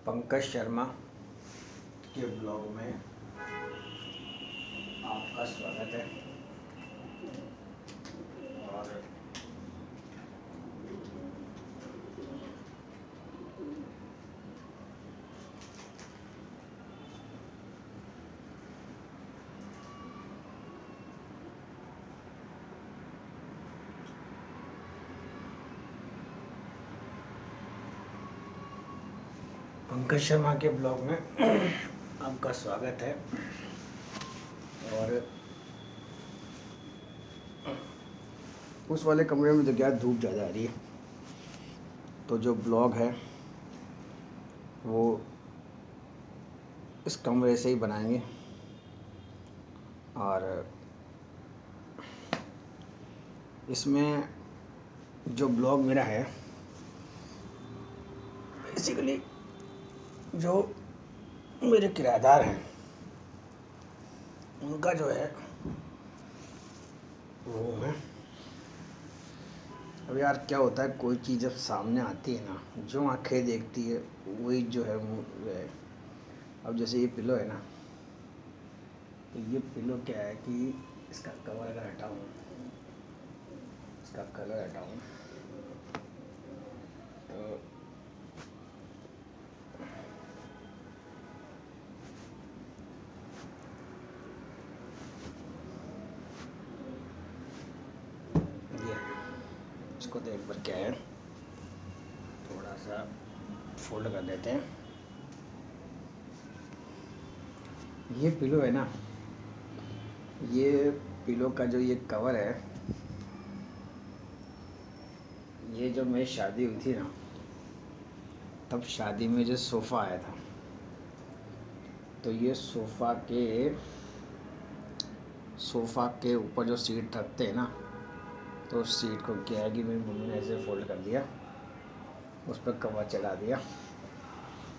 पंकज शर्मा के ब्लॉग में आपका स्वागत है। और पंकज शर्मा के ब्लॉग में आपका स्वागत है। और उस वाले कमरे में तो क्या धूप ज़्यादा आ रही है, तो जो ब्लॉग है वो इस कमरे से ही बनाएंगे। और इसमें जो ब्लॉग मेरा है बेसिकली जो मेरे किराएदार हैं उनका जो है वो है। अब यार क्या होता है, कोई चीज़ जब सामने आती है ना, जो आंखें देखती है वही जो है मुँह है। अब जैसे ये पिलो है ना, तो ये पिलो क्या है कि इसका कवर अगर हटाऊँ, इसका कलर हटाऊँ तो ये इसको तो एक बार क्या है थोड़ा सा फोल्ड कर देते हैं। ये पिलो है ना, ये पिलो का जो ये कवर है, ये जब मेरी शादी हुई थी ना, तब शादी में जो सोफ़ा आया था, तो ये सोफ़ा के ऊपर जो सीट रखते हैं ना, तो उस सीट को क्या है कि मेरी मम्मी ने ऐसे फोल्ड कर दिया, उस पर कवर चढ़ा दिया,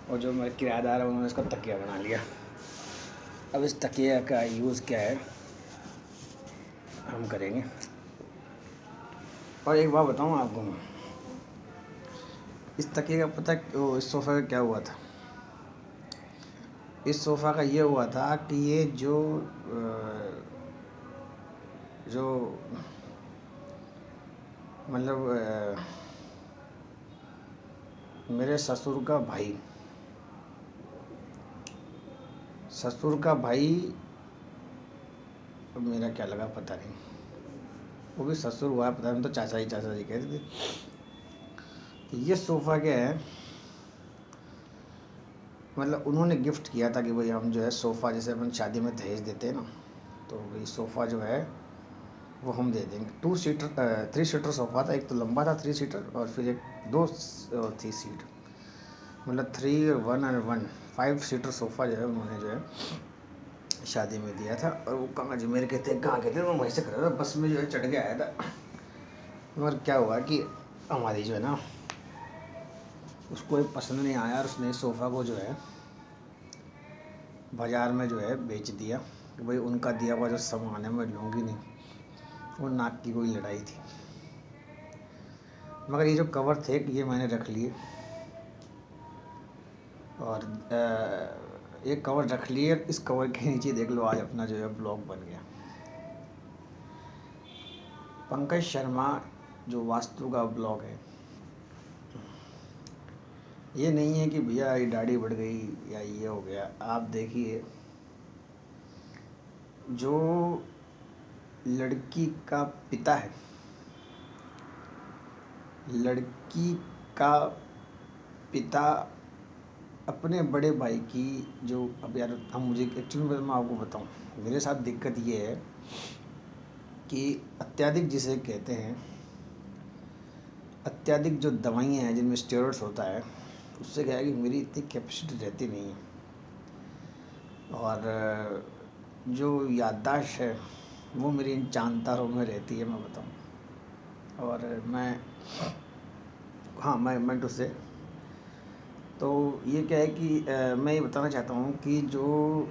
और जो मेरे किराएदार है उन्होंने इसका तकिया बना लिया। अब इस तकिया का यूज़ क्या है हम करेंगे। और एक बात बताऊँ आपको, इस तकिए का पता इस सोफ़े का क्या हुआ था? इस सोफ़ा का ये हुआ था कि ये जो मतलब मेरे ससुर का भाई, मेरा क्या लगा पता नहीं, वो भी ससुर हुआ पता नहीं, तो चाचा जी कहते थे। तो ये सोफ़ा क्या है, मतलब उन्होंने गिफ्ट किया था कि भाई हम जो है सोफ़ा जैसे अपन शादी में दहेज देते हैं ना, तो भाई सोफ़ा जो है वो हम दे देंगे। 3 सीटर सोफ़ा था, एक तो लंबा था 3 सीटर, और फिर एक 2 थी सीट, मतलब 3 और 1 और 1 5 सीटर सोफ़ा जो है उन्होंने जो है शादी में दिया था। और वो कहाँ अजमेर के थे, कहाँ के थे, वो वहीं से कर रहा था, बस में जो है चढ़ के आया था। मगर क्या हुआ कि हमारी जो है ना, उसको एक पसंद नहीं आया, और उसने सोफ़ा को जो है बाज़ार में जो है बेच दिया कि भाई उनका दिया हुआ जो सामान है मैं लूँगी नहीं। वो नाक की कोई लड़ाई थी। मगर ये जो कवर थे ये मैंने रख लिए, और एक कवर रख लिए। इस कवर के नीचे देख लो आज अपना जो है ब्लॉग बन गया। पंकज शर्मा जो वास्तु का ब्लॉग है, ये नहीं है कि भैया ये दाढ़ी बढ़ गई या ये हो गया। आप देखिए, जो लड़की का पिता है, लड़की का पिता अपने बड़े भाई की जो, अब यार हम मुझे एक्चुअली मैं आपको बताऊं, मेरे साथ दिक्कत ये है कि अत्यधिक जिसे कहते हैं, अत्यधिक जो दवाइयाँ हैं जिनमें स्टेरॉइड्स होता है, उससे क्या है कि मेरी इतनी कैपेसिटी रहती नहीं है। और जो याददाश्त है वो मेरी इन चांद तारों में रहती है, मैं बताऊं। और मैं टू से तो ये क्या है कि मैं ये बताना चाहता हूँ कि जो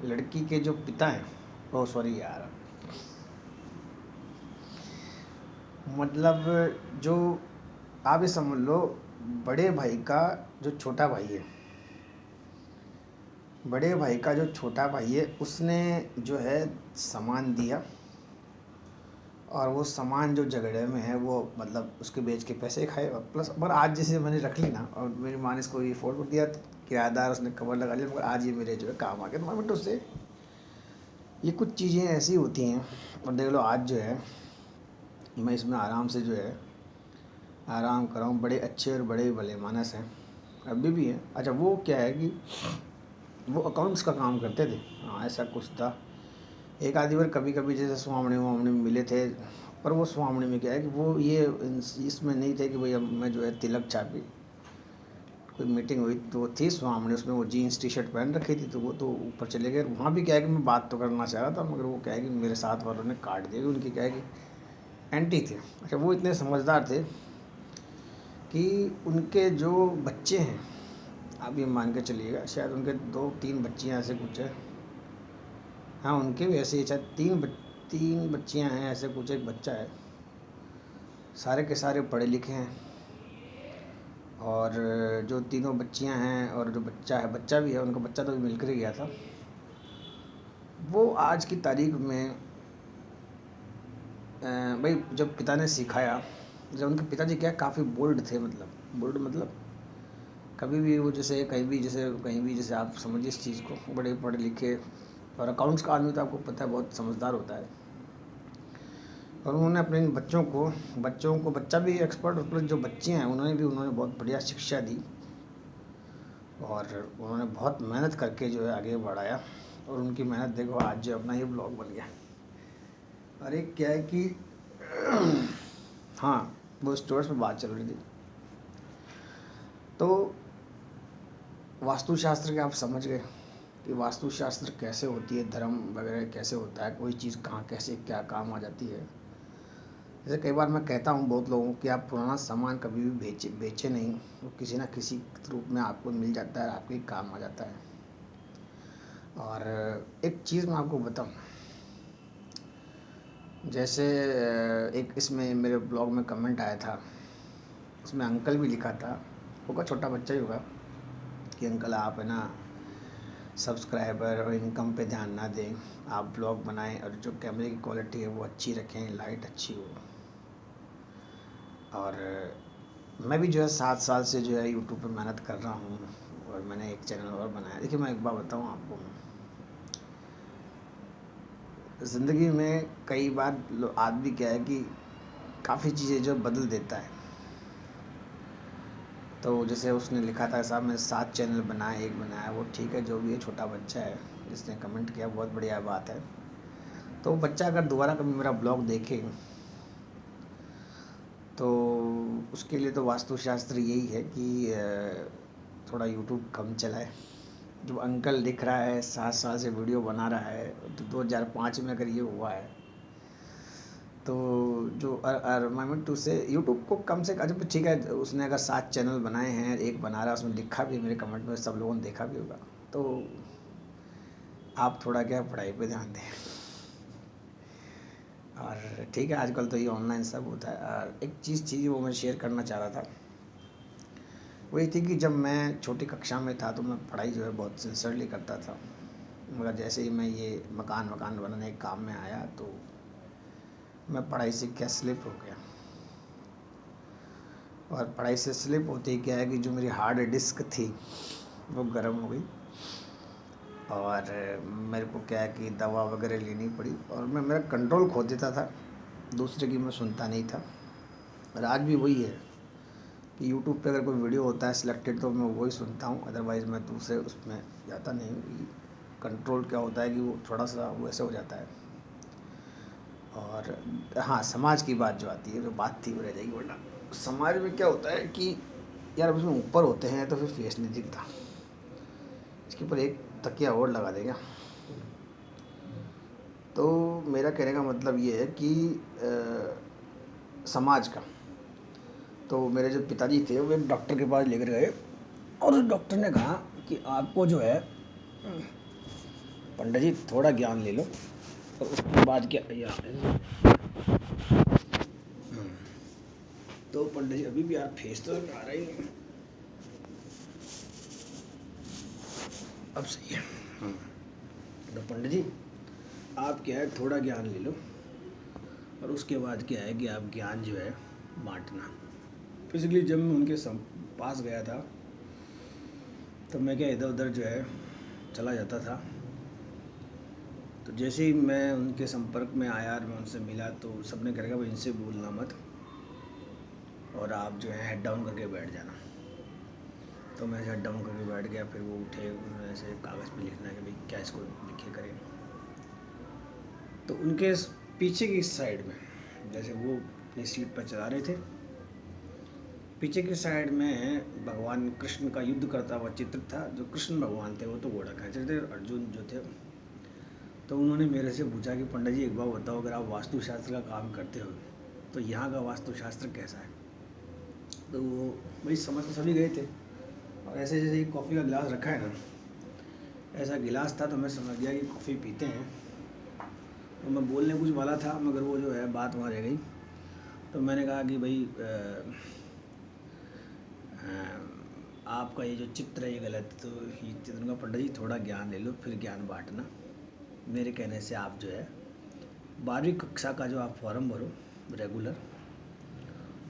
लड़की के जो पिता हैं, ओ सॉरी यार, मतलब जो आप ये समझ लो बड़े भाई का जो छोटा भाई है, बड़े भाई का जो छोटा भाई है उसने जो है सामान दिया, और वो सामान जो झगड़े में है वो मतलब उसके बेच के पैसे खाए, और प्लस पर आज जैसे मैंने रख ली ना और मेरी माँ ने इसको ये फोटो दिया, किराएदार उसने कवर लगा लिया, मगर आज ये मेरे जो है काम आ गया। तो मैं उससे ये कुछ चीज़ें ऐसी होती हैं। और देख लो आज जो है मैं इसमें आराम से जो है आराम कर रहा हूँ, बड़े अच्छे और बड़े भले मानस हैं, अभी भी हैं। अच्छा वो क्या है कि वो अकाउंट्स का काम करते थे, हाँ ऐसा कुछ था। एक आधी बार कभी कभी जैसे स्वामणी वामणी में मिले थे, पर वो स्वामणी में क्या है कि वो ये इसमें नहीं थे कि भाई अब मैं जो है तिलक छापी, कोई मीटिंग हुई तो थी स्वामणी, उसमें वो जीन्स टी शर्ट पहन रखी थी, तो वो तो ऊपर चले गए। वहाँ भी क्या है कि मैं बात तो करना चाह रहा था, मगर वो क्या है कि मेरे साथ वालों ने काट दिया, उनकी क्या है कि एंटी थे। अच्छा वो इतने समझदार थे कि उनके जो बच्चे हैं, आप ये मान के चलिएगा शायद उनके 2-3 बच्चियाँ ऐसे कुछ है, हाँ उनके भी ऐसे ही शायद 3 बच्चियाँ हैं ऐसे कुछ, एक बच्चा है, सारे के सारे पढ़े लिखे हैं। और जो तीनों बच्चियां हैं और जो बच्चा है, बच्चा भी है, उनका बच्चा तो भी मिलकर ही गया था। वो आज की तारीख में भाई जब पिता ने सिखाया, जब उनके पिताजी क्या काफ़ी बोल्ड थे, मतलब बोल्ड मतलब कभी भी वो जैसे कहीं भी जैसे आप समझिए इस चीज़ को, बड़े पढ़े लिखे और अकाउंट्स का आदमी तो आपको पता है बहुत समझदार होता है। और उन्होंने अपने इन बच्चों को बच्चा भी एक्सपर्ट, और प्लस जो बच्चे हैं उन्होंने बहुत बढ़िया शिक्षा दी, और उन्होंने बहुत मेहनत करके जो है आगे बढ़ाया। और उनकी मेहनत देखो आज जो अपना ये ब्लॉग बन गया। अरे क्या है कि हाँ वो स्टोर्स में बात चल रही थी, तो वास्तुशास्त्र के आप समझ गए कि वास्तुशास्त्र कैसे होती है, धर्म वगैरह कैसे होता है, कोई चीज़ कहाँ कैसे क्या काम आ जाती है। जैसे कई बार मैं कहता हूँ बहुत लोगों को कि आप पुराना सामान कभी भी बेचे नहीं, वो किसी ना किसी रूप में आपको मिल जाता है, आपके काम आ जाता है। और एक चीज़ मैं आपको बताऊँ, जैसे एक इसमें मेरे ब्लॉग में कमेंट आया था, उसमें अंकल भी लिखा था, होगा छोटा बच्चा ही होगा, कि अंकल आप है ना सब्सक्राइबर और इनकम पे ध्यान ना दें, आप ब्लॉग बनाएं और जो कैमरे की क्वालिटी है वो अच्छी रखें, लाइट अच्छी हो। और मैं भी जो है 7 साल से जो है यूट्यूब पे मेहनत कर रहा हूँ, और मैंने एक चैनल और बनाया। देखिए मैं एक बात बताऊँ आपको, ज़िंदगी में कई बार आदमी क्या है कि काफ़ी चीज़ें जो बदल देता है। तो जैसे उसने लिखा था साहब मैंने 7 चैनल बनाए, एक बनाया, वो ठीक है, जो भी है छोटा बच्चा है जिसने कमेंट किया, बहुत बढ़िया बात है। तो वो बच्चा अगर दोबारा कभी मेरा ब्लॉग देखे तो उसके लिए तो वास्तुशास्त्र यही है कि थोड़ा यूट्यूब कम चलाए। जो अंकल दिख रहा है 7 साल से वीडियो बना रहा है, तो 2005 में अगर ये हुआ है तो जो अरमामेंट से यूट्यूब को कम से कम, अच्छा ठीक है उसने अगर 7 चैनल बनाए हैं, एक बना रहा है, उसमें लिखा भी मेरे कमेंट में, सब लोगों ने देखा भी होगा, तो आप थोड़ा क्या पढ़ाई पे ध्यान दें। और ठीक है आजकल तो ये ऑनलाइन सब होता है। और एक चीज़ थी वो मैं शेयर करना चाह रहा था, वही थी कि जब मैं छोटी कक्षा में था तो मैं पढ़ाई जो है बहुत सिंसियरली करता था, मगर जैसे ही मैं ये मकान बनाने के काम में आया तो मैं पढ़ाई से क्या स्लिप हो गया। और पढ़ाई से स्लिप होते ही क्या है कि जो मेरी हार्ड डिस्क थी वो गर्म हो गई, और मेरे को क्या है कि दवा वगैरह लेनी पड़ी, और मैं मेरा कंट्रोल खो देता था, दूसरे की मैं सुनता नहीं था। और आज भी वही है कि यूट्यूब पे अगर कोई वीडियो होता है सिलेक्टेड तो मैं वही सुनता हूँ, अदरवाइज़ मैं दूसरे उसमें जाता नहीं। कंट्रोल क्या होता है कि वो थोड़ा सा वैसे हो जाता है। और हाँ समाज की बात जो आती है, जो बात थी वो रह जाएगी, वरना समाज में क्या होता है कि यार अब इसमें ऊपर होते हैं तो फिर फेस नहीं दिखता, इसके ऊपर एक तकिया और लगा देगा। तो मेरा कहने का मतलब ये है कि समाज का, तो मेरे जो पिताजी थे वो एक डॉक्टर के पास लेकर गए, और उस डॉक्टर ने कहा कि आपको जो है पंडित जी थोड़ा ज्ञान ले लो, और उसके बाद क्या तो पंडित जी अभी भी यार फेस तो आ रहा ही नहीं। अब सही है। तो पंडित जी आप क्या है थोड़ा ज्ञान ले लो, और उसके बाद क्या है कि आप ज्ञान जो है बांटना। फिजिकली जब मैं उनके पास गया था तो मैं क्या इधर उधर जो है चला जाता था। तो जैसे ही मैं उनके संपर्क में आया और मैं उनसे मिला तो सबने कहा भाई इनसे बोलना मत, और आप जो है हेड डाउन करके बैठ जाना। तो मैं हेड डाउन करके बैठ गया। फिर वो उठे, उन्होंने ऐसे कागज़ पे लिखना है कि भाई क्या इसको लिखे करें। तो उनके पीछे की साइड में जैसे वो अपनी सीट पर चला रहे थे, पीछे की साइड में भगवान कृष्ण का युद्ध करता हुआ चित्र था। जो कृष्ण भगवान थे वो तो घोड़ा खींच थे, अर्जुन जो थे। तो उन्होंने मेरे से पूछा कि पंडित जी एक बार बताओ, अगर आप वास्तुशास्त्र का काम करते हो तो यहाँ का वास्तुशास्त्र कैसा है। तो वो भाई समझ तो सभी गए थे, और ऐसे जैसे एक कॉफ़ी का गिलास रखा है ना, ऐसा गिलास था। तो मैं समझ गया कि कॉफ़ी पीते हैं। तो मैं बोलने कुछ वाला था मगर वो जो है बात वहाँ रह गई। तो मैंने कहा कि भाई आपका ये जो चित्र है ये गलत, तो ये चित्र का पंडित जी थोड़ा ज्ञान ले लो फिर ज्ञान बांटना। मेरे कहने से आप जो है 12वीं कक्षा का जो आप फॉर्म भरो रेगुलर,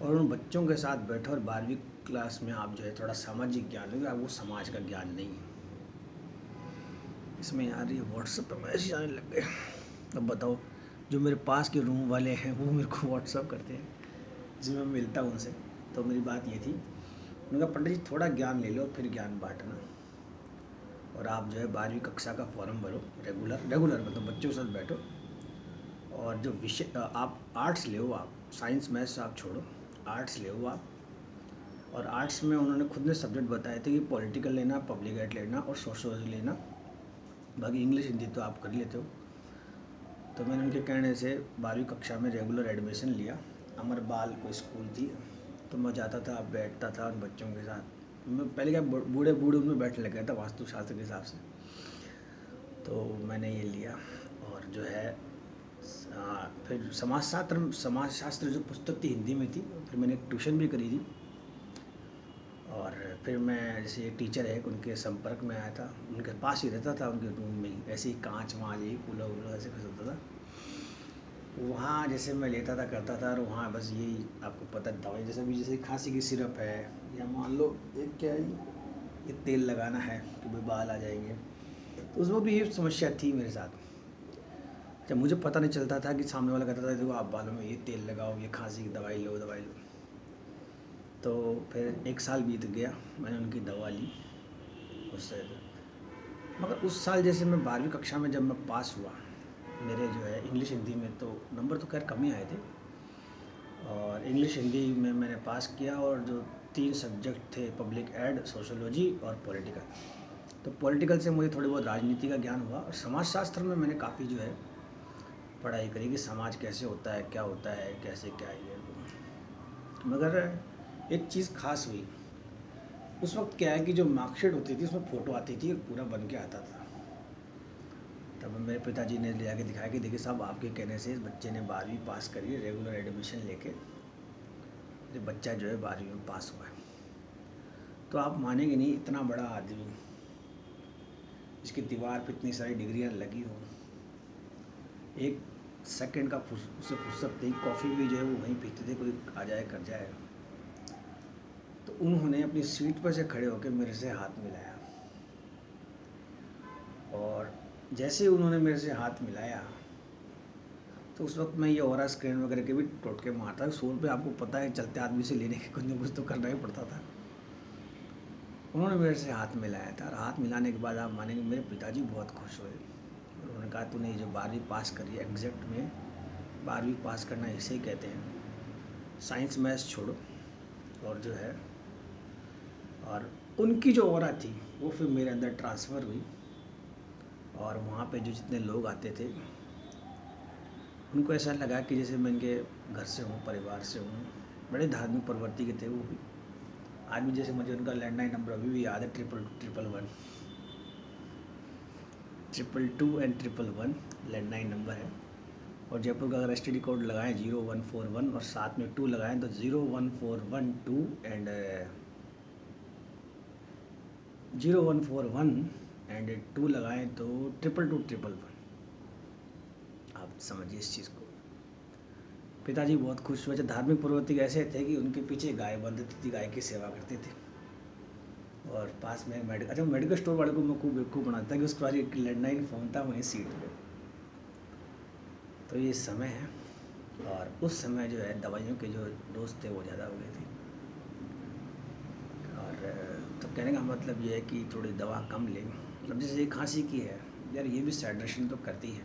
और उन बच्चों के साथ बैठो, और 12वीं क्लास में आप जो है थोड़ा सामाजिक ज्ञान लोगे। आप वो समाज का ज्ञान नहीं है इसमें। यार ये व्हाट्सएप पर मैसेज आने लग गए। अब बताओ, जो मेरे पास के रूम वाले हैं वो मेरे को व्हाट्सएप करते हैं जिसमें मैं मिलता हूँ उनसे। तो मेरी बात ये थी, उनका पंडित जी थोड़ा ज्ञान ले लो फिर ज्ञान बांटना, और आप जो है 12वीं कक्षा का फॉर्म भरो रेगुलर मतलब बच्चों के साथ बैठो। और जो विषय आप आर्ट्स ले, आप साइंस मैथ्स आप छोड़ो, आर्ट्स ले आप। और आर्ट्स में उन्होंने खुद ने सब्जेक्ट बताए थे कि पॉलिटिकल लेना, पब्लिक एड लेना और सोशियोलॉजी लेना। बाकी इंग्लिश हिंदी तो आप कर लेते हो। तो मैंने उनके कहने से 12वीं कक्षा में रेगुलर एडमिशन लिया। अमर बाल कोई स्कूल थी, तो मैं जाता था, बैठता था उन बच्चों के साथ। मैं पहले क्या बूढ़े उनमें बैठने लग गया था वास्तुशास्त्र के हिसाब से। तो मैंने ये लिया, और जो है फिर समाजशास्त्र जो पुस्तक थी हिंदी में थी, फिर मैंने एक ट्यूशन भी करी थी। और फिर मैं जैसे एक टीचर है उनके संपर्क में आया था, उनके पास ही रहता था, उनके रूम में ही ऐसे ही कांच वाँच यही कूलर वूलर ऐसे खरीदता था। वहाँ जैसे मैं लेता था करता था, और वहाँ बस यही आपको पता दवाई जैसे खांसी की सिरप है, या मान लो एक क्या है ये तेल लगाना है कि भाई बाल आ जाएंगे। तो उसमें भी ये समस्या थी मेरे साथ। जब मुझे पता नहीं चलता था कि सामने वाला कहता था देखो आप बालों में ये तेल लगाओ, ये खांसी की दवाई लो। तो फिर 1 साल बीत गया, मैंने उनकी दवा ली उससे। मगर उस साल जैसे मैं 12वीं कक्षा में जब मैं पास हुआ, मेरे जो है इंग्लिश हिंदी में तो नंबर तो खैर कम ही आए थे, और इंग्लिश हिंदी में मैंने पास किया। और जो 3 सब्जेक्ट थे पब्लिक एड, सोशियोलॉजी और पॉलिटिकल। तो पॉलिटिकल से मुझे थोड़ी बहुत राजनीति का ज्ञान हुआ, और समाजशास्त्र में मैंने काफ़ी जो है पढ़ाई करी कि समाज कैसे होता है, क्या होता है, कैसे क्या है। मगर एक चीज़ खास हुई उस वक्त, क्या है कि जो मार्कशीट होती थी उसमें फ़ोटो आती थी, पूरा बन के आता था। तब मेरे पिताजी ने ले आके दिखाया कि देखिए साहब आपके कहने से इस बच्चे ने 12वीं पास करी, रेगुलर एडमिशन लेके ये बच्चा जो है 12वीं में पास हुआ है। तो आप मानेंगे नहीं, इतना बड़ा आदमी इसकी दीवार पर इतनी सारी डिग्रियाँ लगी हो, एक सेकंड का उससे फुर्सत नहीं, कॉफ़ी भी जो है वो वहीं पीते थे, कोई आ जाए कर जाए। तो उन्होंने अपनी सीट पर से खड़े होकर मेरे से हाथ मिलाया, और जैसे ही उन्होंने मेरे से हाथ मिलाया तो उस वक्त मैं ये ऑरा स्क्रीन वगैरह के भी टोटके मारता। 100 रुपये आपको पता है चलते आदमी से लेने के कुछ न कुछ तो करना ही पड़ता था। उन्होंने मेरे से हाथ मिलाया था, और हाथ मिलाने के बाद आप मानेंगे मेरे पिताजी बहुत खुश हुए। उन्होंने कहा तूने ये जो 12वीं पास करी, एग्जैक्ट में 12वीं पास करना इसे ही कहते हैं, साइंस मैथ्स छोड़ो। और जो है, और उनकी जो ऑरा थी वो फिर मेरे अंदर ट्रांसफ़र हुई। और वहाँ पे जो जितने लोग आते थे उनको ऐसा लगा कि जैसे मैं इनके घर से हूँ, परिवार से हूँ। बड़े धार्मिक प्रवृत्ति के थे वो भी। आज भी जैसे मुझे उनका लैंडलाइन नंबर अभी भी याद है, 222 111 222 एंड 111 लैंडलाइन नंबर है। और जयपुर का अगर एसटीडी कोड लगाएं 0141 और साथ में 2 लगाएं तो 01412 एंड 2 लगाएं तो 22211। आप समझिए इस चीज़ को। पिताजी बहुत खुश हुए। धार्मिक प्रवृत्ति ऐसे थे कि उनके पीछे गाय बंधती थी, गाय की सेवा करते थे। और पास में मेडिकल स्टोर वाले को मैं खूब बेवकूफ़ बनाता था कि उसके पास एक लैंडलाइन फ़ोन था वहीं सीट पे। तो ये समय है, और उस समय जो है दवाइयों के जो डोज थे वो ज़्यादा हो गए थे। और तो कहने का मतलब ये है कि थोड़ी दवा कम लें। अब जैसे ये खांसी की है यार, ये भी साइड्रेशन तो करती है।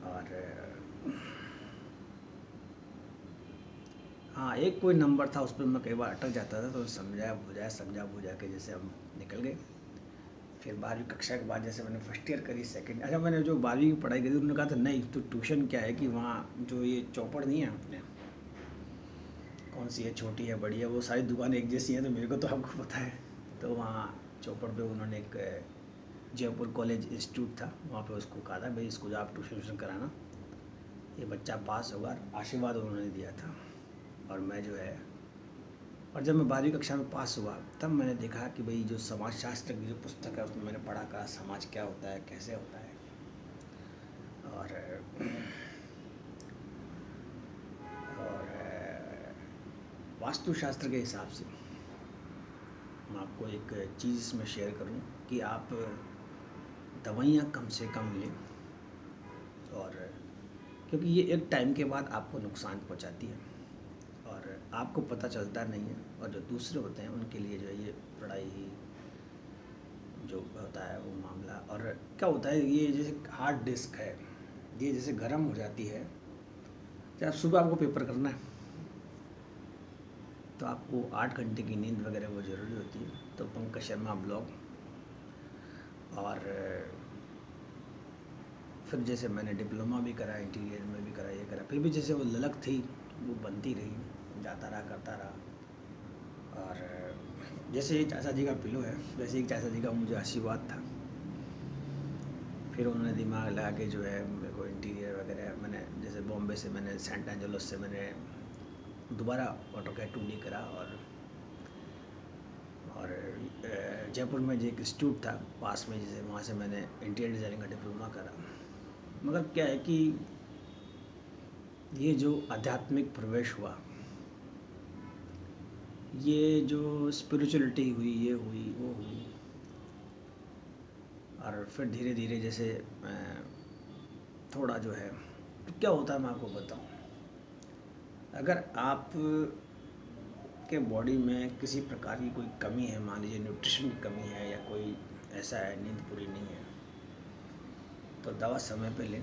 और हाँ, एक कोई नंबर था उस पर मैं कई बार अटक जाता था, तो समझा बुझा के जैसे हम निकल गए। फिर 12वीं कक्षा के बाद जैसे मैंने फर्स्ट ईयर करी, सेकंड, अच्छा मैंने जो 12वीं की पढ़ाई करी उन्होंने कहा था नहीं तो ट्यूशन क्या है कि वहाँ जो ये चौपड़ नहीं है अपने, कौन सी है, छोटी है बड़ी है, वो सारी दुकानें एक जैसी हैं, तो मेरे को तो आपको पता है। तो वहाँ चौपड़ पे उन्होंने एक जयपुर कॉलेज इंस्टीट्यूट था, वहाँ पे उसको कहा था भाई इसको आप ट्यूशन कराना, ये बच्चा पास होगा। आशीर्वाद उन्होंने दिया था। और मैं जो है, और जब मैं 12वीं कक्षा में पास हुआ तब मैंने देखा कि भाई जो समाजशास्त्र की जो पुस्तक है उसमें मैंने पढ़ा का समाज क्या होता है, कैसे होता है। और वास्तुशास्त्र के हिसाब से मैं आपको एक चीज़ इसमें शेयर करूं कि आप दवाइयाँ कम से कम लें, और क्योंकि ये एक टाइम के बाद आपको नुकसान पहुंचाती है और आपको पता चलता नहीं है। और जो दूसरे होते हैं उनके लिए जो है ये बड़ा ही जो होता है वो मामला। और क्या होता है, ये जैसे हार्ड डिस्क है, ये जैसे गर्म हो जाती है। जब सुबह आपको पेपर करना है तो आपको 8 घंटे की नींद वगैरह वो ज़रूरी होती है। तो पंकज शर्मा ब्लॉग, और फिर जैसे मैंने डिप्लोमा भी करा, इंटीरियर में भी करा, ये करा, फिर भी जैसे वो ललक थी वो बनती रही, जाता रहा करता रहा। और जैसे एक चाचा जी का पिलो है, वैसे एक चाचा जी का मुझे आशीर्वाद था। फिर उन्होंने दिमाग लगा के जो है मेरे को इंटीरियर वगैरह, मैंने जैसे बॉम्बे से मैंने सेंट एंजलोस से मैंने दोबारा ऑटोकैड 2D करा। और जयपुर में जो एक इंस्टीट्यूट था पास में, जैसे वहाँ से मैंने इंटीरियर डिज़ाइनिंग का डिप्लोमा करा। मगर क्या है कि ये जो आध्यात्मिक प्रवेश हुआ, ये जो स्पिरिचुअलिटी हुई, ये हुई वो हुई, और फिर धीरे धीरे जैसे थोड़ा जो है, तो क्या होता है मैं आपको बताऊं। अगर आप के बॉडी में किसी प्रकार की कोई कमी है, मान लीजिए न्यूट्रिशन की कमी है या कोई ऐसा है, नींद पूरी नहीं है, तो दवा समय पे लें।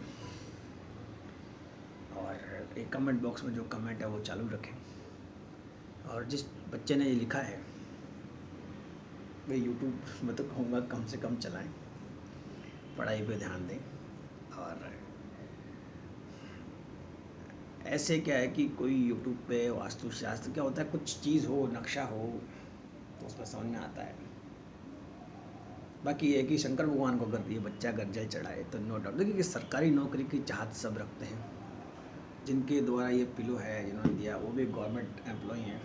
और एक कमेंट बॉक्स में जो कमेंट है वो चालू रखें। और जिस बच्चे ने ये लिखा है वे यूट्यूब में तो कहूँगा कम से कम चलाएं, पढ़ाई पे ध्यान दें। और ऐसे क्या है कि कोई यूट्यूब पे वास्तुशास्त्र क्या होता है, कुछ चीज़ हो, नक्शा हो, तो उसमें समझ में आता है। बाकी ये है कि शंकर भगवान को अगर ये बच्चा अगर जल चढ़ाए तो नो डाउट। देखिए कि सरकारी नौकरी की चाहत सब रखते हैं, जिनके द्वारा ये पिलो है जिन्होंने दिया वो भी गवर्नमेंट एम्प्लॉय हैं।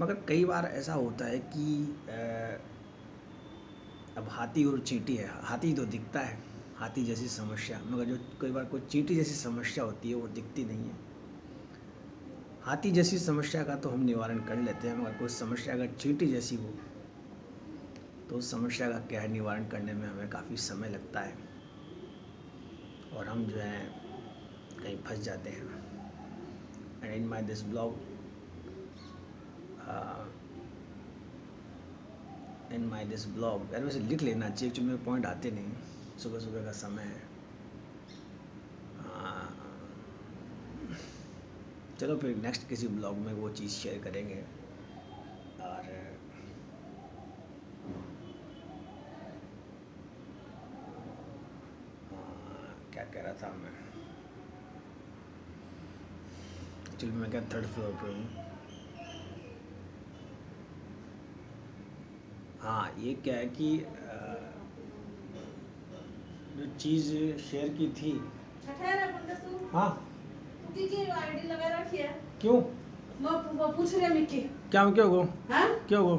मगर कई बार ऐसा होता है कि अब हाथी और चींटी है, हाथी तो दिखता है, हाथी जैसी समस्या, मगर जो कई बार कोई चींटी जैसी समस्या होती है वो दिखती नहीं है। हाथी जैसी समस्या का तो हम निवारण कर लेते हैं, मगर कोई समस्या अगर चींटी जैसी हो तो उस समस्या का क्या है, निवारण करने में हमें काफ़ी समय लगता है और हम जो है कहीं फंस जाते हैं। And in my this blog, in my this blog, यार वैसे लिख लेना चाहिए, एक्चुअली मेरे पॉइंट आते नहीं, सुबह सुबह का समय है। चलो फिर नेक्स्ट किसी ब्लॉग में वो चीज़ शेयर करेंगे। और क्या कह रहा था मैं, एक्चुअली मैं क्या 3rd फ्लोर पे हूँ। हाँ, ये क्या है कि जो चीज़ शेयर की थी। हाँ आईडी लगा रखी है। क्यों मैं पूछ रही मिक्की। क्या क्यों गो हाँ क्यों गो